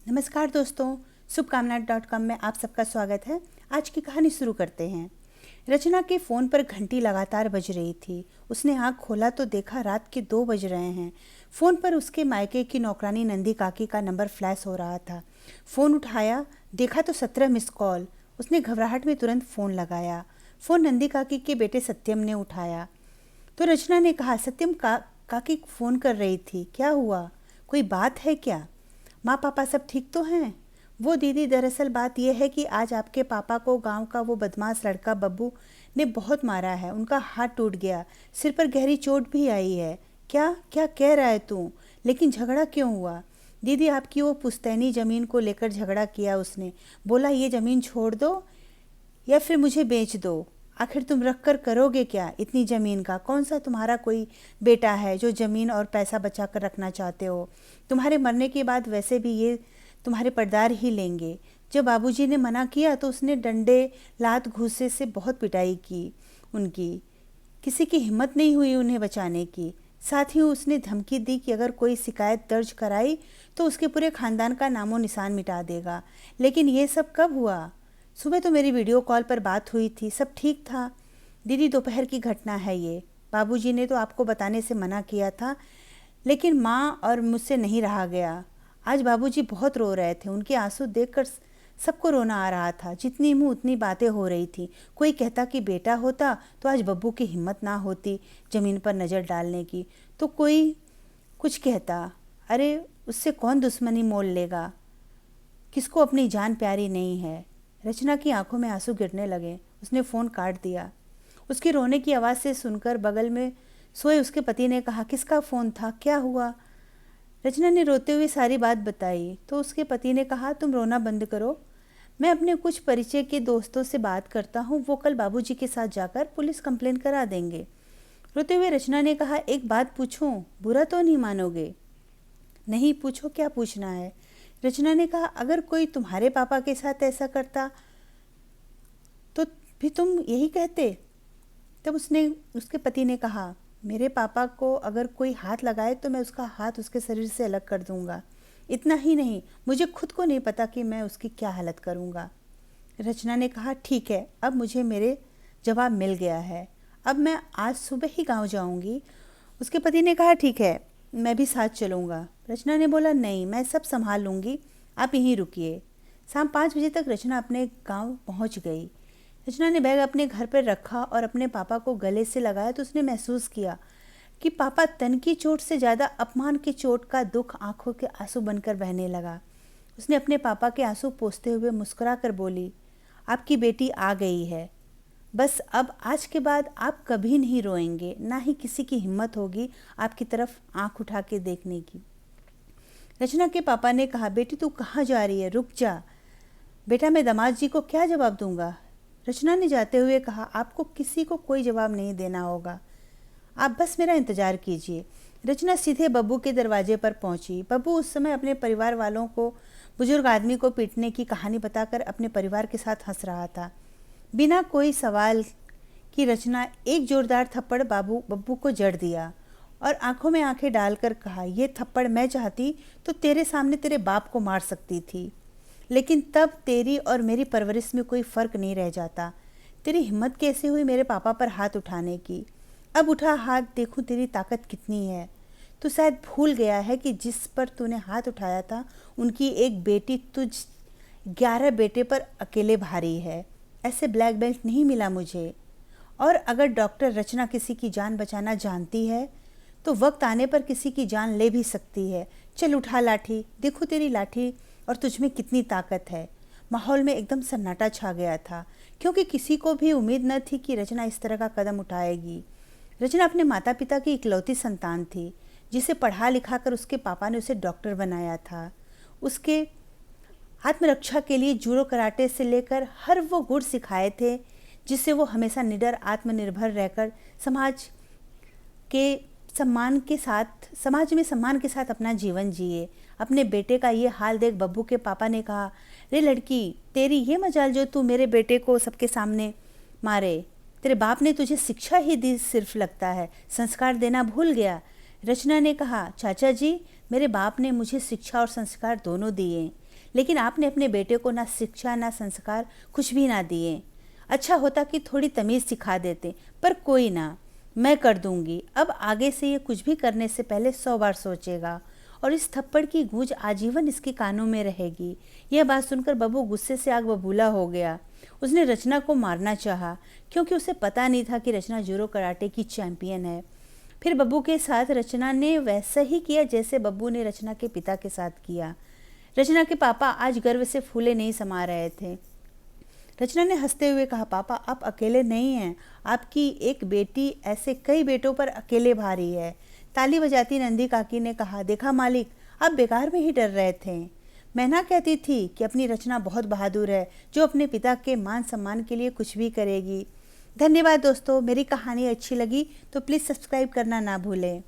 नमस्कार दोस्तों, शुभकामना.com में आप सबका स्वागत है। आज की कहानी शुरू करते हैं। रचना के फ़ोन पर घंटी लगातार बज रही थी। उसने आँख खोला तो देखा रात के 2 बज रहे हैं। फ़ोन पर उसके मायके की नौकरानी नंदी काकी का नंबर फ्लैश हो रहा था। फ़ोन उठाया, देखा तो 17 मिस कॉल। उसने घबराहट में तुरंत फ़ोन लगाया। फ़ोन नंदी काकी के बेटे सत्यम ने उठाया तो रचना ने कहा, सत्यम काकी फ़ोन कर रही थी, क्या हुआ? कोई बात है क्या? माँ पापा सब ठीक तो हैं? वो दीदी, दरअसल बात यह है कि आज आपके पापा को गांव का वो बदमाश लड़का बब्बू ने बहुत मारा है। उनका हाथ टूट गया, सिर पर गहरी चोट भी आई है। क्या क्या कह रहा है तू? लेकिन झगड़ा क्यों हुआ? दीदी, आपकी वो पुश्तैनी ज़मीन को लेकर झगड़ा किया उसने। बोला ये ज़मीन छोड़ दो या फिर मुझे बेच दो। आखिर तुम रख कर करोगे क्या इतनी ज़मीन का? कौन सा तुम्हारा कोई बेटा है जो ज़मीन और पैसा बचा कर रखना चाहते हो? तुम्हारे मरने के बाद वैसे भी ये तुम्हारे पर्दार ही लेंगे। जब बाबूजी ने मना किया तो उसने डंडे लात घूंसे से बहुत पिटाई की उनकी। किसी की हिम्मत नहीं हुई उन्हें बचाने की। साथ ही उसने धमकी दी कि अगर कोई शिकायत दर्ज कराई तो उसके पूरे खानदान का नामो निशान मिटा देगा। लेकिन ये सब कब हुआ? सुबह तो मेरी वीडियो कॉल पर बात हुई थी, सब ठीक था। दीदी, दोपहर की घटना है ये। बाबूजी ने तो आपको बताने से मना किया था, लेकिन माँ और मुझसे नहीं रहा गया। आज बाबूजी बहुत रो रहे थे, उनके आंसू देखकर सबको रोना आ रहा था। जितनी मुँह उतनी बातें हो रही थी। कोई कहता कि बेटा होता तो आज बब्बू की हिम्मत ना होती ज़मीन पर नज़र डालने की, तो कोई कुछ कहता, अरे उससे कौन दुश्मनी मोल लेगा, किसको अपनी जान प्यारी नहीं है। रचना की आंखों में आंसू गिरने लगे। उसने फ़ोन काट दिया। उसकी रोने की आवाज़ से सुनकर बगल में सोए उसके पति ने कहा, किसका फ़ोन था, क्या हुआ? रचना ने रोते हुए सारी बात बताई तो उसके पति ने कहा, तुम रोना बंद करो, मैं अपने कुछ परिचय के दोस्तों से बात करता हूँ, वो कल बाबूजी के साथ जाकर पुलिस कंप्लेंट करा देंगे। रोते हुए रचना ने कहा, एक बात पूछूं, बुरा तो नहीं मानोगे? नहीं, पूछो, क्या पूछना है? रचना ने कहा, अगर कोई तुम्हारे पापा के साथ ऐसा करता तो भी तुम यही कहते? तब उसके पति ने कहा, मेरे पापा को अगर कोई हाथ लगाए तो मैं उसका हाथ उसके शरीर से अलग कर दूंगा। इतना ही नहीं, मुझे खुद को नहीं पता कि मैं उसकी क्या हालत करूंगा। रचना ने कहा, ठीक है, अब मुझे मेरे जवाब मिल गया है, अब मैं आज सुबह ही गांव जाऊंगी। उसके पति ने कहा, ठीक है, मैं भी साथ चलूँगा। रचना ने बोला, नहीं, मैं सब संभाल लूँगी, आप यहीं रुकिए। शाम 5 बजे तक रचना अपने गांव पहुंच गई। रचना ने बैग अपने घर पर रखा और अपने पापा को गले से लगाया तो उसने महसूस किया कि पापा तन की चोट से ज़्यादा अपमान की चोट का दुख आंखों के आंसू बनकर बहने लगा। उसने अपने पापा के आंसू पोंछते हुए मुस्कुरा कर बोली, आपकी बेटी आ गई है, बस अब आज के बाद आप कभी नहीं रोएंगे, ना ही किसी की हिम्मत होगी आपकी तरफ आंख उठा के देखने की। रचना के पापा ने कहा, बेटी तू कहाँ जा रही है, रुक जा। बेटा, मैं दामाद जी को क्या जवाब दूंगा? रचना ने जाते हुए कहा, आपको किसी को कोई जवाब नहीं देना होगा, आप बस मेरा इंतज़ार कीजिए। रचना सीधे बब्बू के दरवाजे पर पहुंची। बब्बू उस समय अपने परिवार वालों को बुजुर्ग आदमी को पीटने की कहानी बताकर अपने परिवार के साथ हंस रहा था। बिना कोई सवाल की रचना एक जोरदार थप्पड़ बब्बू को जड़ दिया और आंखों में आंखें डालकर कहा, ये थप्पड़ मैं चाहती तो तेरे सामने तेरे बाप को मार सकती थी, लेकिन तब तेरी और मेरी परवरिश में कोई फ़र्क नहीं रह जाता। तेरी हिम्मत कैसे हुई मेरे पापा पर हाथ उठाने की? अब उठा हाथ, देखूं तेरी ताकत कितनी है। तू शायद भूल गया है कि जिस पर तूने हाथ उठाया था उनकी एक बेटी तुझ 11 बेटे पर अकेले भारी है। ऐसे ब्लैक बेल्ट नहीं मिला मुझे। और अगर डॉक्टर रचना किसी की जान बचाना जानती है तो वक्त आने पर किसी की जान ले भी सकती है। चल उठा लाठी, देखो तेरी लाठी और तुझ में कितनी ताकत है। माहौल में एकदम सन्नाटा छा गया था, क्योंकि किसी को भी उम्मीद न थी कि रचना इस तरह का कदम उठाएगी। रचना अपने माता पिता की इकलौती संतान थी, जिसे पढ़ा लिखा कर उसके पापा ने उसे डॉक्टर बनाया था। उसके आत्मरक्षा के लिए जूडो कराटे से लेकर हर वो गुण सिखाए थे जिससे वो हमेशा निडर आत्मनिर्भर रहकर के समाज में सम्मान के साथ अपना जीवन जिए। अपने बेटे का ये हाल देख बब्बू के पापा ने कहा, रे लड़की, तेरी ये मजाल जो तू मेरे बेटे को सबके सामने मारे। तेरे बाप ने तुझे शिक्षा ही दी सिर्फ, लगता है संस्कार देना भूल गया। रचना ने कहा, चाचा जी, मेरे बाप ने मुझे शिक्षा और संस्कार दोनों दिए, लेकिन आपने अपने बेटे को ना शिक्षा ना संस्कार कुछ भी ना दिए। अच्छा होता कि थोड़ी तमीज़ सिखा देते, पर कोई ना, मैं कर दूंगी। अब आगे से ये कुछ भी करने से पहले 100 बार सोचेगा और इस थप्पड़ की गूंज आजीवन इसके कानों में रहेगी। यह बात सुनकर बब्बू गुस्से से आग बबूला हो गया। उसने रचना को मारना चाहा, क्योंकि उसे पता नहीं था कि रचना जूडो कराटे की चैंपियन है। फिर बब्बू के साथ रचना ने वैसा ही किया जैसे बब्बू ने रचना के पिता के साथ किया। रचना के पापा आज गर्व से फूले नहीं समा रहे थे। रचना ने हंसते हुए कहा, पापा आप अकेले नहीं हैं, आपकी एक बेटी ऐसे कई बेटों पर अकेले भारी है। ताली बजाती नंदी काकी ने कहा, देखा मालिक, आप बेकार में ही डर रहे थे। मैं ना कहती थी कि अपनी रचना बहुत बहादुर है, जो अपने पिता के मान सम्मान के लिए कुछ भी करेगी। धन्यवाद दोस्तों, मेरी कहानी अच्छी लगी तो प्लीज़ सब्सक्राइब करना ना भूलें।